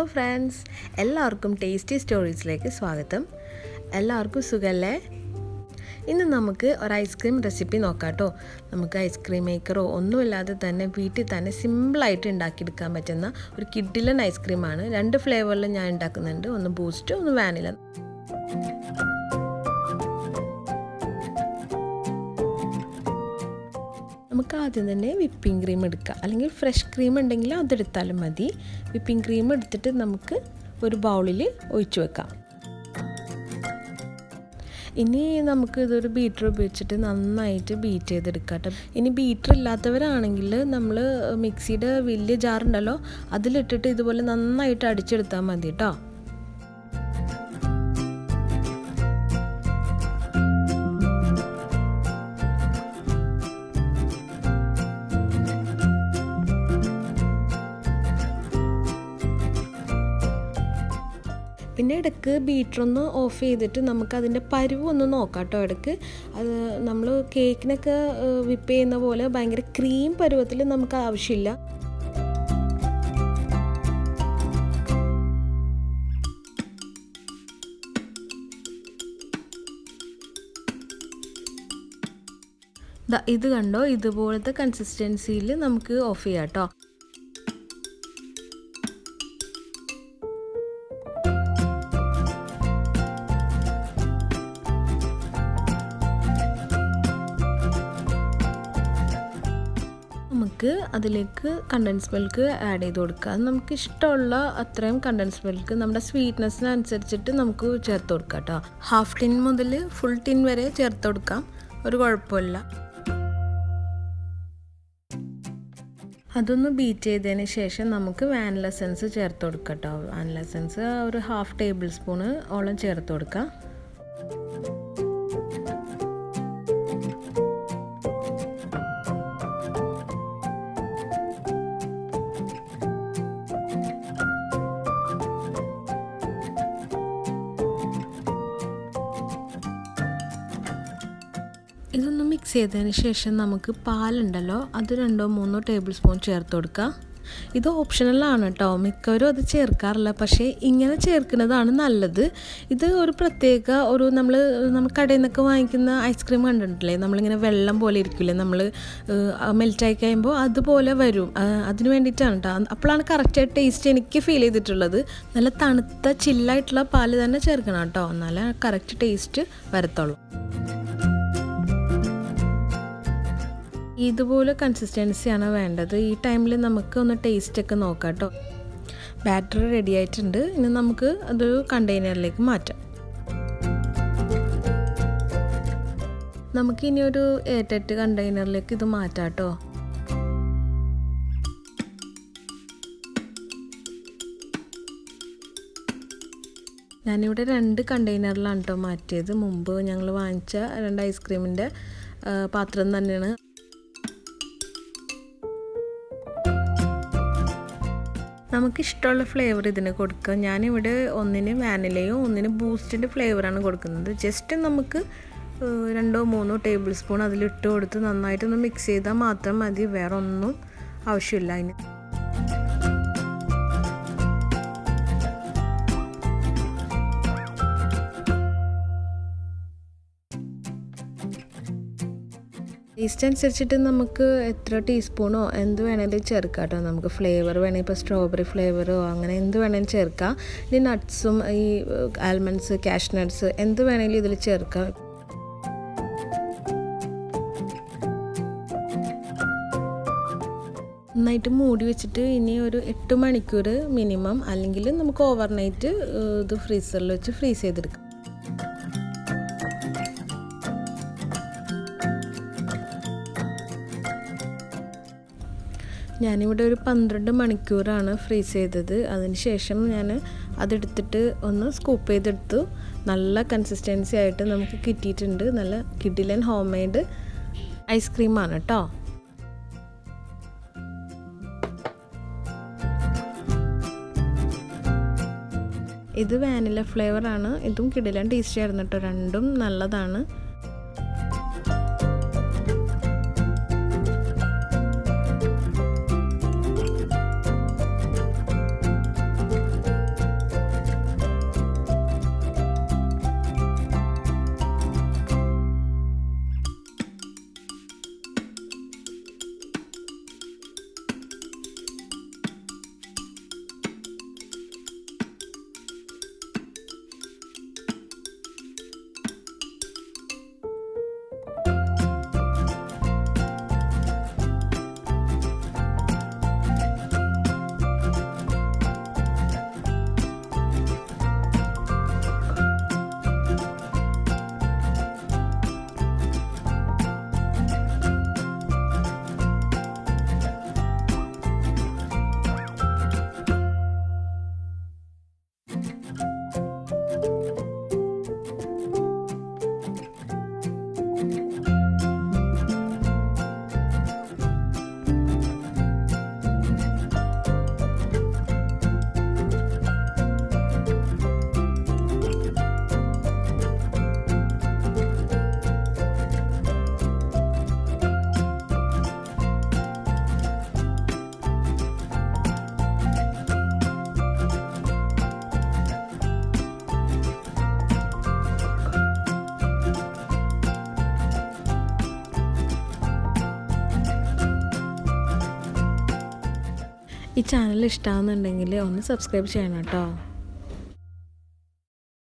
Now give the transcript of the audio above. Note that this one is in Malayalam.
ഹലോ ഫ്രണ്ട്സ്, എല്ലാവർക്കും ടേസ്റ്റി സ്റ്റോറീസിലേക്ക് സ്വാഗതം. എല്ലാവർക്കും സുഖമല്ലേ? ഇന്ന് നമുക്ക് ഒരു ഐസ്ക്രീം റെസിപ്പി നോക്കാം കേട്ടോ. നമുക്ക് ഐസ്ക്രീം മേക്കറോ ഒന്നുമില്ലാതെ തന്നെ വീട്ടിൽ തന്നെ സിമ്പിളായിട്ട് ഉണ്ടാക്കിയെടുക്കാൻ പറ്റുന്ന ഒരു കിഡിലൻ ഐസ്ക്രീമാണ്. 2 ഫ്ലേവറിൽ ഞാൻ ഉണ്ടാക്കുന്നുണ്ട്, ഒന്ന് ബൂസ്റ്റ് ഒന്ന് വാനില. നമുക്ക് ആദ്യം തന്നെ വിപ്പിംഗ് ക്രീം എടുക്കാം, അല്ലെങ്കിൽ ഫ്രഷ് ക്രീം ഉണ്ടെങ്കിൽ അതെടുത്താലും മതി. വിപ്പിംഗ് ക്രീം എടുത്തിട്ട് നമുക്ക് ഒരു ബൗളിൽ ഒഴിച്ചു വെക്കാം. ഇനി നമുക്ക് ഇതൊരു ബീറ്റർ ഉപയോഗിച്ചിട്ട് നന്നായിട്ട് ബീറ്റ് ചെയ്തെടുക്കാം കേട്ടോ. ഇനി ബീറ്റർ ഇല്ലാത്തവരാണെങ്കിൽ നമ്മൾ മിക്സിയുടെ വലിയ ജാറുണ്ടല്ലോ, അതിലിട്ടിട്ട് ഇതുപോലെ നന്നായിട്ട് അടിച്ചെടുത്താൽ മതി കേട്ടോ. പിന്നെ ഇടയ്ക്ക് ബീറ്ററൊന്ന് ഓഫ് ചെയ്തിട്ട് നമുക്ക് അതിൻ്റെ പരുവൊന്ന് നോക്കാം കേട്ടോ. ഇടയ്ക്ക് അത് നമ്മൾ കേക്കിനൊക്കെ വിപ്പ് ചെയ്യുന്ന പോലെ ഭയങ്കര ക്രീം പരുവത്തിൽ നമുക്ക് ആവശ്യമില്ല. ഇത് കണ്ടോ, ഇതുപോലത്തെ കൺസിസ്റ്റൻസിയിൽ നമുക്ക് ഓഫ് ചെയ്യാം കേട്ടോ. നമുക്ക് അതിലേക്ക് കണ്ടൻസ് മിൽക്ക് ആഡ് ചെയ്ത് കൊടുക്കുക. നമുക്ക് ഇഷ്ടമുള്ള അത്രയും കണ്ടൻസ് മിൽക്ക് നമ്മുടെ സ്വീറ്റ്നെസ്സിനനുസരിച്ചിട്ട് നമുക്ക് ചേർത്ത് കൊടുക്കാം കേട്ടോ. ഹാഫ് ടിൻ മുതൽ ഫുൾ ടിൻ വരെ ചേർത്ത് കൊടുക്കാം, ഒരു കുഴപ്പമില്ല. അതൊന്ന് ബീറ്റ് ചെയ്തതിന് ശേഷം നമുക്ക് വാനില എസൻസ് ചേർത്ത് കൊടുക്കാം കേട്ടോ. വാനില എസൻസ് ഒരു ഹാഫ് ടേബിൾ സ്പൂണ് ഓളം ചേർത്ത് കൊടുക്കാം. ഇതൊന്ന് മിക്സ് ചെയ്തതിന് ശേഷം നമുക്ക് പാലുണ്ടല്ലോ, അത് 2-3 ടേബിൾ സ്പൂൺ ചേർത്ത് കൊടുക്കുക. ഇത് ഓപ്ഷണലാണ് കേട്ടോ, മിക്കവരും അത് ചേർക്കാറില്ല, പക്ഷേ ഇങ്ങനെ ചേർക്കുന്നതാണ് നല്ലത്. ഇത് ഒരു പ്രത്യേക നമ്മൾ കടയിൽ നിന്നൊക്കെ വാങ്ങിക്കുന്ന ഐസ്ക്രീം കണ്ടിട്ടില്ലേ, നമ്മളിങ്ങനെ വെള്ളം പോലെ ഇരിക്കില്ലേ, നമ്മൾ മെൽറ്റായി കഴിയുമ്പോൾ അതുപോലെ വരും. അതിന് വേണ്ടിയിട്ടാണ് കേട്ടോ. അപ്പോഴാണ് കറക്റ്റായിട്ട് ടേസ്റ്റ് എനിക്ക് ഫീൽ ചെയ്തിട്ടുള്ളത്. നല്ല തണുത്ത ചില്ലായിട്ടുള്ള പാല് തന്നെ ചേർക്കണം കേട്ടോ, എന്നാലേ കറക്റ്റ് ടേസ്റ്റ് വരത്തുള്ളൂ. ഇതുപോലെ കൺസിസ്റ്റൻസിയാണ് വേണ്ടത്. ഈ ടൈമിൽ നമുക്ക് ഒന്ന് ടേസ്റ്റൊക്കെ നോക്കാം കേട്ടോ. ബാറ്റർ റെഡി ആയിട്ടുണ്ട്. ഇനി നമുക്ക് അതൊരു കണ്ടെയ്നറിലേക്ക് മാറ്റാം. നമുക്കിനി ഒരു എയർടൈറ്റ് കണ്ടെയ്നറിലേക്ക് ഇത് മാറ്റാം കേട്ടോ. ഞാനിവിടെ 2 കണ്ടെയ്നറിലാണ് കേട്ടോ മാറ്റിയത്. മുമ്പ് ഞങ്ങൾ വാങ്ങിച്ച 2 ഐസ്ക്രീമിൻ്റെ പാത്രം തന്നെയാണ്. നമുക്കിഷ്ടമുള്ള ഫ്ലേവർ ഇതിന് കൊടുക്കുക. ഞാനിവിടെ ഒന്നിന് വാനിലയും ഒന്നിന് ബൂസ്റ്റിൻ്റെ ഫ്ലേവറാണ് കൊടുക്കുന്നത്. ജസ്റ്റ് നമുക്ക് 2-3 ടേബിൾ സ്പൂൺ അതിലിട്ട് കൊടുത്ത് നന്നായിട്ടൊന്ന് മിക്സ് ചെയ്താൽ മാത്രം മതി, വേറെ ഒന്നും ആവശ്യമില്ല അതിന്. ടേസ്റ്റ് അനുസരിച്ചിട്ട് നമുക്ക് എത്ര ടീസ്പൂണോ എന്ത് വേണമെങ്കിലും ചേർക്കാം കേട്ടോ. നമുക്ക് ഫ്ലേവർ വേണമെങ്കിൽ ഇപ്പോൾ സ്ട്രോബെറി ഫ്ലേവറോ അങ്ങനെ എന്ത് വേണമെങ്കിലും ചേർക്കാം. ഇനി നട്ട്സും ഈ ആൽമണ്ട്സ്, കാഷ്യൂ നട്ട്സ് എന്ത് വേണമെങ്കിലും ഇതിൽ ചേർക്കാം. നന്നായിട്ട് മൂടി വെച്ചിട്ട് ഇനി ഒരു 8 മണിക്കൂർ മിനിമം, അല്ലെങ്കിൽ നമുക്ക് ഓവർനൈറ്റ് ഇത് ഫ്രീസറിൽ വെച്ച് ഫ്രീസ് ചെയ്തെടുക്കാം. ഞാനിവിടെ ഒരു 12 മണിക്കൂറാണ് ഫ്രീസ് ചെയ്തത്. അതിന് ശേഷം ഞാൻ അതെടുത്തിട്ട് ഒന്ന് സ്കൂപ്പ് ചെയ്തെടുത്തു. നല്ല കൺസിസ്റ്റൻസി ആയിട്ട് നമുക്ക് കിട്ടിയിട്ടുണ്ട്. നല്ല കിഡിലൻ ഹോം മെയ്ഡ് ഐസ്ക്രീമാണ് കേട്ടോ. ഇത് വാനില ഫ്ലേവറാണ്. ഇതും കിഡിലൻ ടേസ്റ്റി ആയിരുന്നു കേട്ടോ. രണ്ടും നല്ലതാണ്. ഈ ചാനൽ ഇഷ്ടമാകുന്നുണ്ടെങ്കിൽ ഒന്ന് സബ്സ്ക്രൈബ് ചെയ്യണം കേട്ടോ.